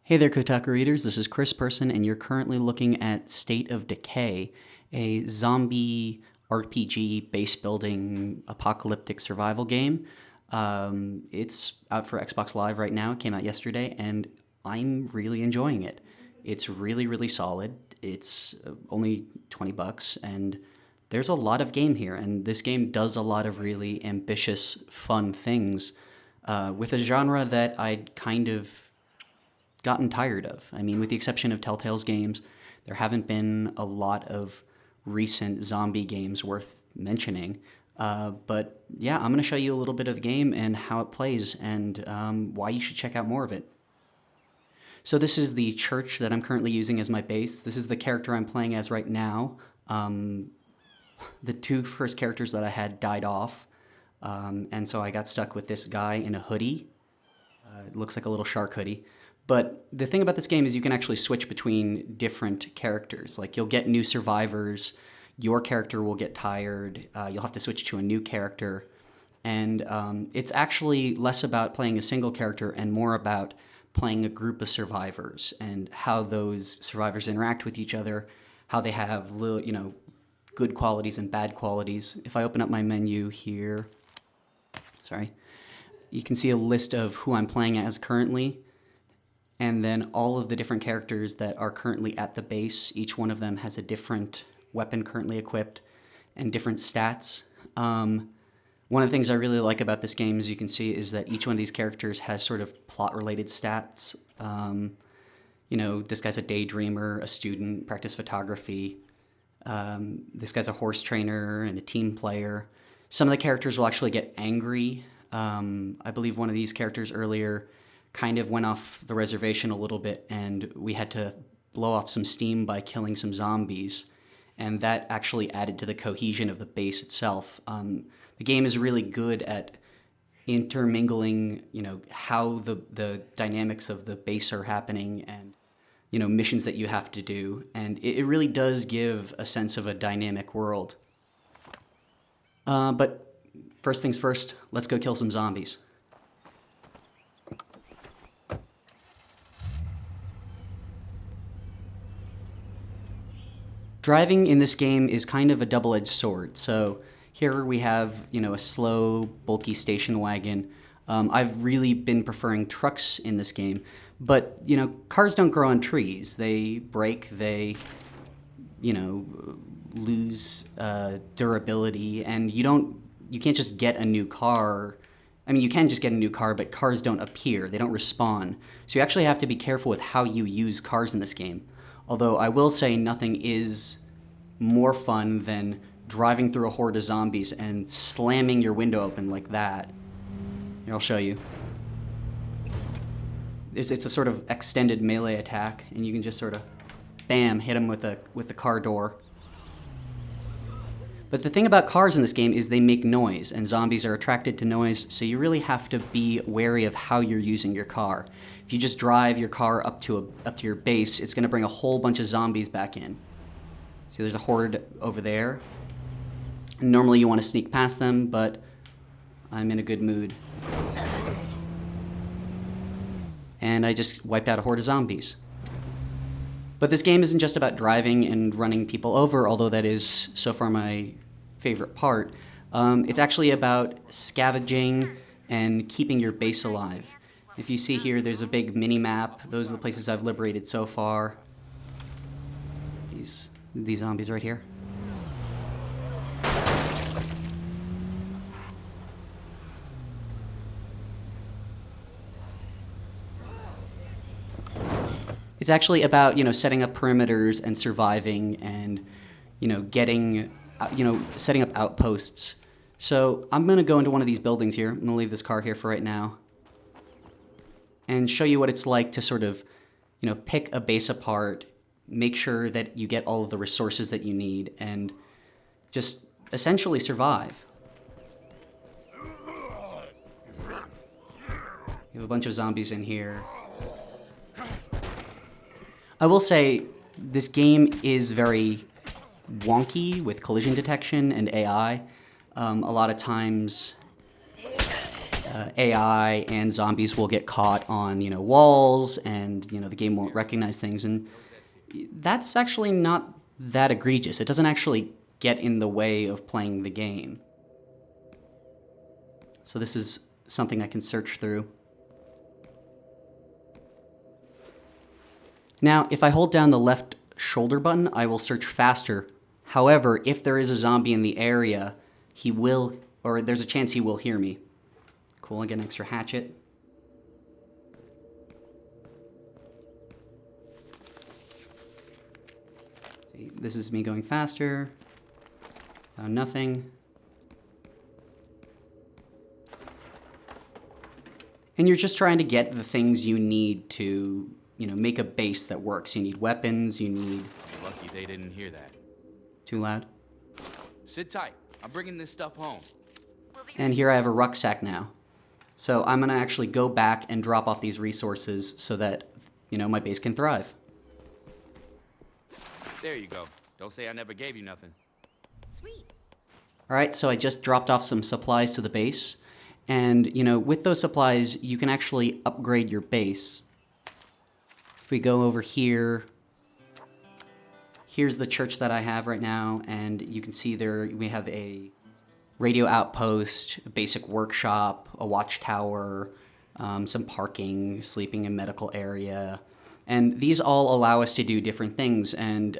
Hey there, Kotaku readers. This is Chris Person, and you're currently looking at State of Decay, a zombie RPG base building apocalyptic survival game. It's out for Xbox Live right now. It came out yesterday, and I'm really enjoying it. It's really, really solid. It's only 20 bucks, and there's a lot of game here, and this game does a lot of really ambitious, fun things with a genre that I'd kind of gotten tired of. I mean, with the exception of Telltale's games, there haven't been a lot of recent zombie games worth mentioning. But yeah, I'm going to show you a little bit of the game and how it plays and why you should check out more of it. So this is the church that I'm currently using as my base. This is the character I'm playing as right now. The two first characters that I had died off, and so I got stuck with this guy in a hoodie. It looks like a little shark hoodie. But the thing about this game is you can actually switch between different characters. Like, you'll get new survivors, your character will get tired, you'll have to switch to a new character. And it's actually less about playing a single character and more about playing a group of survivors and how those survivors interact with each other, how they have good qualities and bad qualities. If I open up my menu here, you can see a list of who I'm playing as currently, and then all of the different characters that are currently at the base. Each one of them has a different weapon currently equipped and different stats. One of the things I really like about this game, as you can see, is that each one of these characters has sort of plot-related stats. This guy's a daydreamer, a student, practice photography. This guy's a horse trainer and a team player. Some of the characters will actually get angry. I believe one of these characters earlier kind of went off the reservation a little bit, and we had to blow off some steam by killing some zombies, and that actually added to the cohesion of the base itself. The game is really good at intermingling, how the dynamics of the base are happening and, missions that you have to do, and it really does give a sense of a dynamic world. But first things first, let's go kill some zombies. Driving in this game is kind of a double-edged sword. So here we have, a slow, bulky station wagon. I've really been preferring trucks in this game, but, cars don't grow on trees. They break, they, lose durability, and you can't just get a new car. I mean, you can just get a new car, but cars don't appear. They don't respawn. So you actually have to be careful with how you use cars in this game. Although I will say nothing is more fun than driving through a horde of zombies and slamming your window open like that. Here, I'll show you. It's a sort of extended melee attack, and you can just sort of, bam, hit them with the car door. But the thing about cars in this game is they make noise, and zombies are attracted to noise, so you really have to be wary of how you're using your car. If you just drive your car up to your base, it's going to bring a whole bunch of zombies back in. See, there's a horde over there. Normally you want to sneak past them, but I'm in a good mood. And I just wiped out a horde of zombies. But this game isn't just about driving and running people over, although that is so far my favorite part. It's actually about scavenging and keeping your base alive. If you see here, there's a big mini-map. Those are the places I've liberated so far. These zombies right here. It's actually about, setting up perimeters and surviving and, setting up outposts. So I'm going to go into one of these buildings here. I'm going to leave this car here for right now and show you what it's like to sort of, pick a base apart, make sure that you get all of the resources that you need, and just essentially survive. You have a bunch of zombies in here. I will say this game is very wonky with collision detection and AI. A lot of times AI and zombies will get caught on, walls, and, the game won't recognize things. And that's actually not that egregious. It doesn't actually get in the way of playing the game. So this is something I can search through. Now, if I hold down the left shoulder button, I will search faster. However, if there is a zombie in the area, there's a chance he will hear me. Cool, I get an extra hatchet. See, this is me going faster. Found nothing. And you're just trying to get the things you need to, make a base that works. You need weapons, you need... Lucky they didn't hear that. Too loud? Sit tight. I'm bringing this stuff home. And here I have a rucksack now. So I'm going to actually go back and drop off these resources so that, my base can thrive. There you go. Don't say I never gave you nothing. Sweet. All right, so I just dropped off some supplies to the base. And, with those supplies, you can actually upgrade your base. If we go over here, here's the church that I have right now, and you can see there we have a radio outpost, a basic workshop, a watchtower, some parking, sleeping and medical area. And these all allow us to do different things. And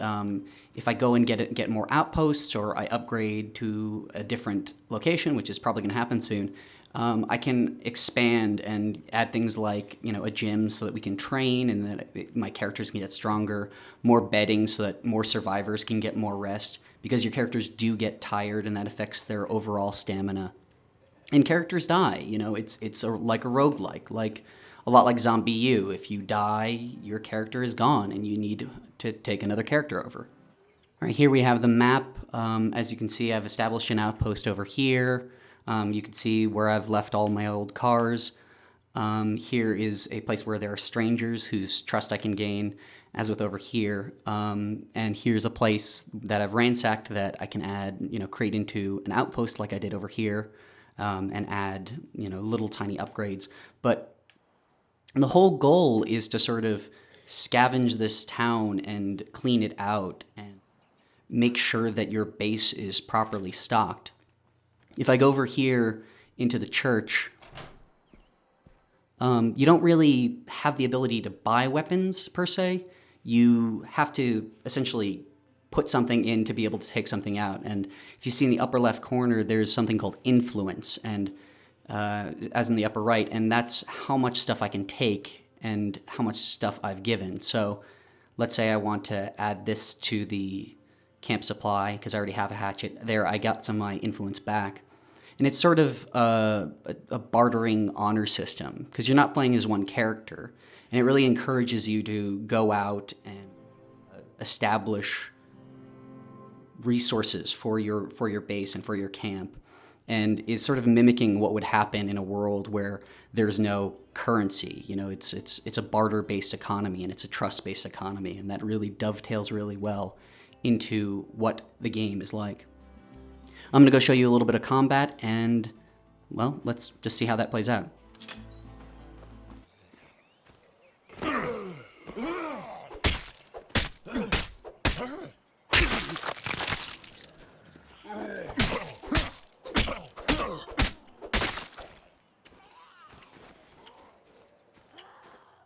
if I go and get more outposts, or I upgrade to a different location, which is probably going to happen soon, I can expand and add things like, a gym so that we can train and that my characters can get stronger, more bedding so that more survivors can get more rest, because your characters do get tired and that affects their overall stamina. And characters die, it's like a roguelike, like a lot like Zombie U. If you die, your character is gone and you need to take another character over. All right, here we have the map. As you can see, I've established an outpost over here. You can see where I've left all my old cars. Here is a place where there are strangers whose trust I can gain, as with over here. And here's a place that I've ransacked that I can add, create into an outpost like I did over here, and add, little tiny upgrades. But the whole goal is to sort of scavenge this town and clean it out and make sure that your base is properly stocked. If I go over here into the church, you don't really have the ability to buy weapons, per se. You have to essentially put something in to be able to take something out. And if you see in the upper left corner, there's something called influence, and as in the upper right, and that's how much stuff I can take and how much stuff I've given. So let's say I want to add this to the camp supply, because I already have a hatchet. There, I got some of my influence back. And it's sort of a bartering honor system, because you're not playing as one character. And it really encourages you to go out and establish resources for your base and for your camp. And is sort of mimicking what would happen in a world where there's no currency. It's a barter-based economy, and it's a trust-based economy. And that really dovetails really well into what the game is like. I'm going to go show you a little bit of combat, and, well, let's just see how that plays out.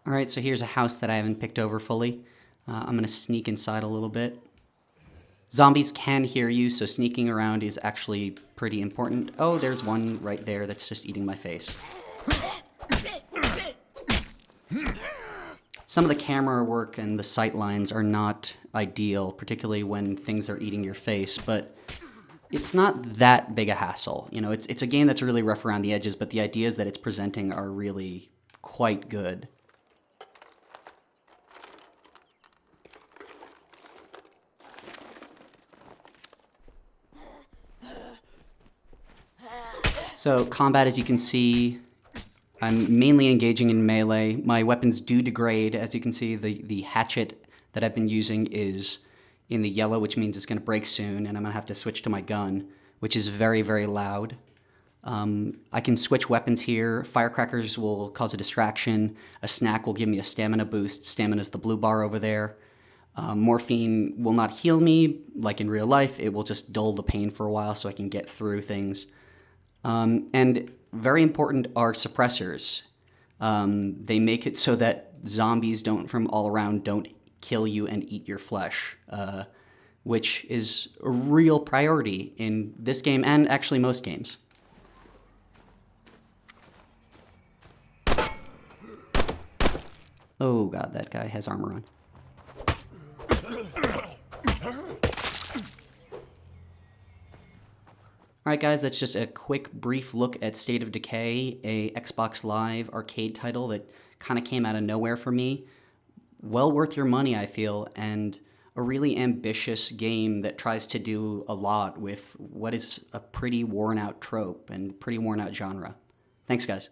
Alright, so here's a house that I haven't picked over fully. I'm going to sneak inside a little bit. Zombies can hear you, so sneaking around is actually pretty important. Oh, there's one right there that's just eating my face. Some of the camera work and the sight lines are not ideal, particularly when things are eating your face, but it's not that big a hassle. It's a game that's really rough around the edges, but the ideas that it's presenting are really quite good. So combat, as you can see, I'm mainly engaging in melee. My weapons do degrade. As you can see, the hatchet that I've been using is in the yellow, which means it's going to break soon, and I'm going to have to switch to my gun, which is very, very loud. I can switch weapons here. Firecrackers will cause a distraction. A snack will give me a stamina boost. Stamina is the blue bar over there. Morphine will not heal me like in real life. It will just dull the pain for a while so I can get through things. And very important are suppressors. They make it so that zombies from all around don't kill you and eat your flesh, which is a real priority in this game and actually most games. Oh god, that guy has armor on. Alright guys, that's just a quick brief look at State of Decay, a Xbox Live arcade title that kind of came out of nowhere for me. Well worth your money, I feel, and a really ambitious game that tries to do a lot with what is a pretty worn out trope and pretty worn out genre. Thanks guys.